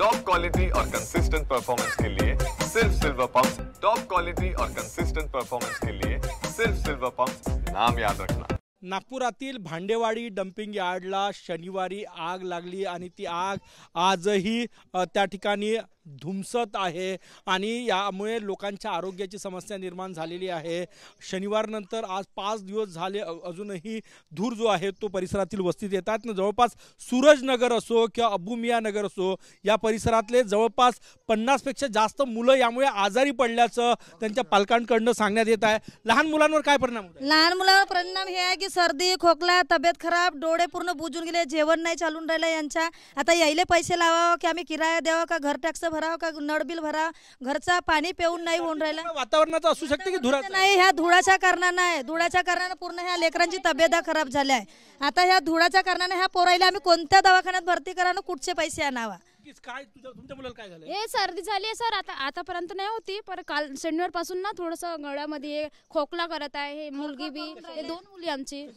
Top quality और consistent performance के लिए सिर्फ सिल्वर पंप्स। टॉप क्वालिटी और कंसिस्टेंट परफॉर्मेंस के लिए सिर्फ सिल्वर पंप्स, नाम याद रखना। नागपुरातील भांडेवाडी डंपिंग यार्डला शनिवारी आग लागली आणि ती आग आजही त्या ठिकाणी धुमसत आहे आणि यामुळे लोकांच्या आरोग्याची समस्या निर्माण झालेली आहे। शनिवारनंतर आज 5 दिवस झाले अजूनही धूर जो आहे तो परिसरातील वस्तीत येतात ना। जवळपास सूरजनगर असो किंवा अबुमिया नगर असो या परिसरातले जवळपास 50 पेक्षा जास्त मुलं यामुळे आजारी पडल्याचं त्यांच्या पालकांकडून सांगण्यात येत आहे। लहान मुलांवर काय परिणाम होतो? लहान मुलांवर परिणाम हे आहे की सर्दी खोकला तब्येत खराब डोळे पूर्ण बुजून गेले, जेवण नाही चालून राहिलं यांच्या। आता यायले पैसे लावावं की आम्ही किराया द्यावा का घर टॅक्स भरावं का नळ बिल भरावं, घरचा पाणी पिऊन नाही होऊन राहिलं। वातावरणाचं असू शकते की धुराचं नाही, ह्या धुळाच्या कारणाने आहे। धुळाच्या कारणाने पूर्ण ह्या लेकरांची तब्येत खराब झाली आहे। आता ह्या धुळाच्या कारणाने ह्या पोरायला आम्ही कोणत्या दवाखान्यात भरती करावं, कुठचे पैसे आणावा? काय तुमच्या मुलाला काय झालं? हे सर्दी झाली आहे सर, आतापर्यंत नाही होती, पण काल शनिवार पासून ना थोडंसं गळ्यामध्ये खोकला करत आहे। हे मुलगी बी, हे 2 मुली आमची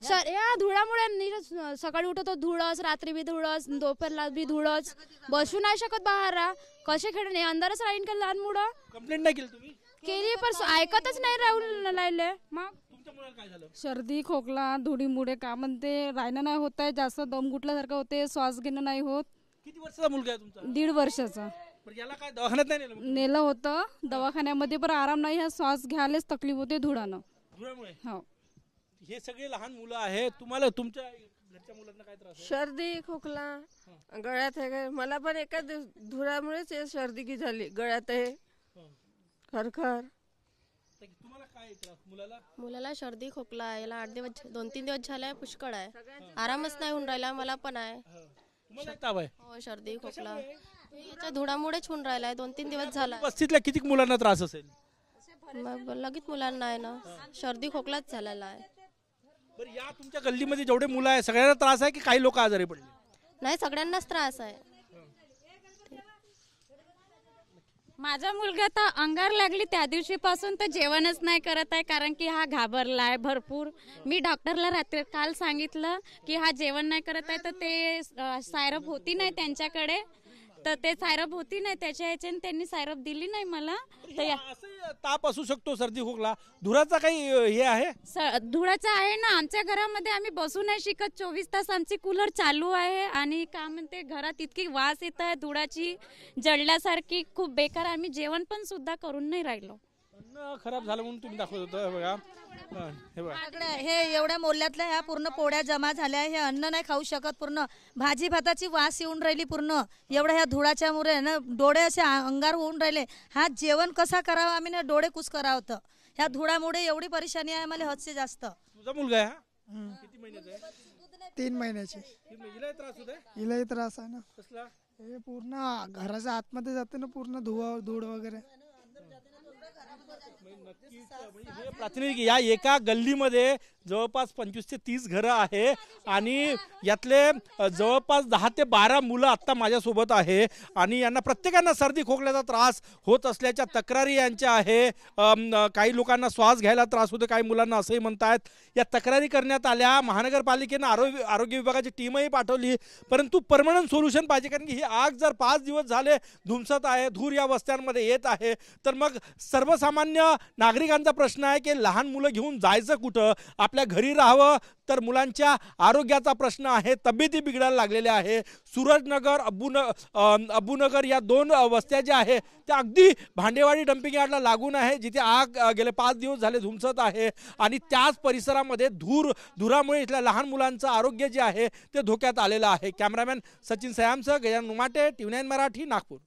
सर या धुळामुळे सकाळी उठतो धुळस, रात्री बी धुळस, दोपहरला बी धुळस, बसू नाही शकत बाहेर। कसे खेळणे अंदरच राहीन का लहान मुलं? कंप्लेंट नाही केली तुम्ही? केली पण ऐकतच नाही राहून राहिले। मग तुमच्या मुलाला काय झालं? सर्दी खोकला धुळीमुळे का म्हणते राहणं नाही होत आहे, जास्त दम गुटल्यासारखं होते, श्वास घेणं नाही होत। किती वर्षाचा मुलगा आहे तुमचा? 1.5 वर्षाचा। पण याला काय दवाखान्यात नाही नेलं? नेलं होतं दवाखान्यामध्ये, पण आराम नाही, ह्या श्वास घ्यायलाच तकलीफ होते धुळानं। धुळ्यामुळे? हो। हे सगळे लहान मुलं आहेत। तुम्हाला तुमच्या घरच्या मुलांना काय त्रास आहे? सर्दी खोकला गळ्यात आहे। मला पण एका धुरामुळेच सर्दी की झाली, गळ्यात आहे खरखर। तुम्हाला काय त्रास मुलाला? मुलाला सर्दी खोकला आहे, याला 2-3 दिवस झाले पुष्कळ आहे, आरामच नाही होऊन राहिला। मला पण आहे। तुम्हाला ताप आहे? हो, सर्दी खोकला याच्या धुळामुळेच होऊन राहिला आहे, 2-3 दिवस झाला। वस्तीतल्या किती मुलांना त्रास असेल? लगेच मुलांना आहे ना, सर्दी खोकलाच झालेला आहे। बरं, या तुमच्या गल्लीमध्ये जेवढे मुलं आहे सगळ्यांना त्रास आहे की काही लोक आजारी पडले? नाही, सगळ्यांनाच त्रास आहे। माझा मुलगा तर अंगार लागली त्या दिवशीपासून तर जेवणच नाही करत आहे, कारण की हा घाबरलाय भरपूर। मी डॉक्टरला रात्री काल सांगितलं की हा जेवण नाही करत आहे, तर ते सायरप होती नाही त्यांच्याकडे, तर ते सायरप होती नाही त्याच्या ह्याच्याने त्यांनी सायरप दिली नाही मला। असं ताप असू शकतो, सर्दी खोकला, धुराचा काही हे आहे? धुळाचा आहे ना, आमच्या घरामध्ये आम्ही बसू नाही शिकत, 24 तास आमची कूलर चालू आहे आणि का म्हणते घरात इतकी वास येत आहे धुळाची जळल्यासारखी, खूप बेकार। आम्ही जेवण पण सुद्धा करून नाही राहिलो। अन्न खराब झालं म्हणून तुम्ही दाखवत होता बघा। हे बघा, हे एवढ्या मोल्यातल्या ह्या पूर्ण पोळ्या जमा झाल्या, हे अन्न नाही खाऊ शकत, पूर्ण भाजी भाताची वास येऊन राहिली पूर्ण एवढ्या ह्या धुळाच्या मुळे ना। डोळे असे अंगार होऊन राहिले, हा जेवण कसा करावा आम्ही ना, डोळे कुस करावं होतं ह्या धुळामुळे। एवढी परेशानी आहे मला हदसे जास्त। तुझा मुलगा आहे हा? किती महिन्याचा आहे? 3 महिन्याची। हिलाही त्रास होत आहे? हिलाही त्रास आहे ना। कसला? हे पूर्ण घराच्या आतमध्ये जाते ना, पूर्ण धूळ वगैरे। हे प्रातिनिधिक या एका गल्लीमध्ये जवळपास 25 ते 30 घरं आहे आणि यातले जवळपास 10 ते 12 मुलं आत्ता माझ्यासोबत आहे आणि यांना प्रत्येकांना सर्दी खोकल्याचा त्रास होत असल्याच्या तक्रारी यांच्या आहे। काही लोकांना श्वास घ्यायला त्रास होतो, काही मुलांना असंही म्हणतात। या तक्रारी करण्यात आल्या, महानगरपालिकेनं आरोग्य विभागाची टीमही पाठवली, परंतु परमनंट सोल्युशन पाहिजे, कारण की ही आग जर 5 दिवस झाले धुमसत आहे, धूर या वस्त्यांमध्ये येत आहे, तर मग सर्वसामान्य नागरिकांचा प्रश्न आहे की लहान मुलं घेऊन जायचं कुठं? आपल्या घरी राहावं तर मुलांच्या आरोग्याचा प्रश्न आहे, तब्येती बिघडायला लागलेल्या आहे। सूरजनगर अबुनगर या 2 वस्त्या ज्या आहे त्या अगदी भांडेवाडी डंपिंग यार्डला लागून आहे, जिथे आग गेले 5 दिवस झाले धुमसत आहे आणि त्याच परिसरामध्ये धुरामुळे इथल्या लहान मुलांचं आरोग्य जे आहे ते धोक्यात आलेलं आहे। कॅमेरामॅन सचिन सयामसह गजानन उमाटे, TV9 मराठी, नागपूर।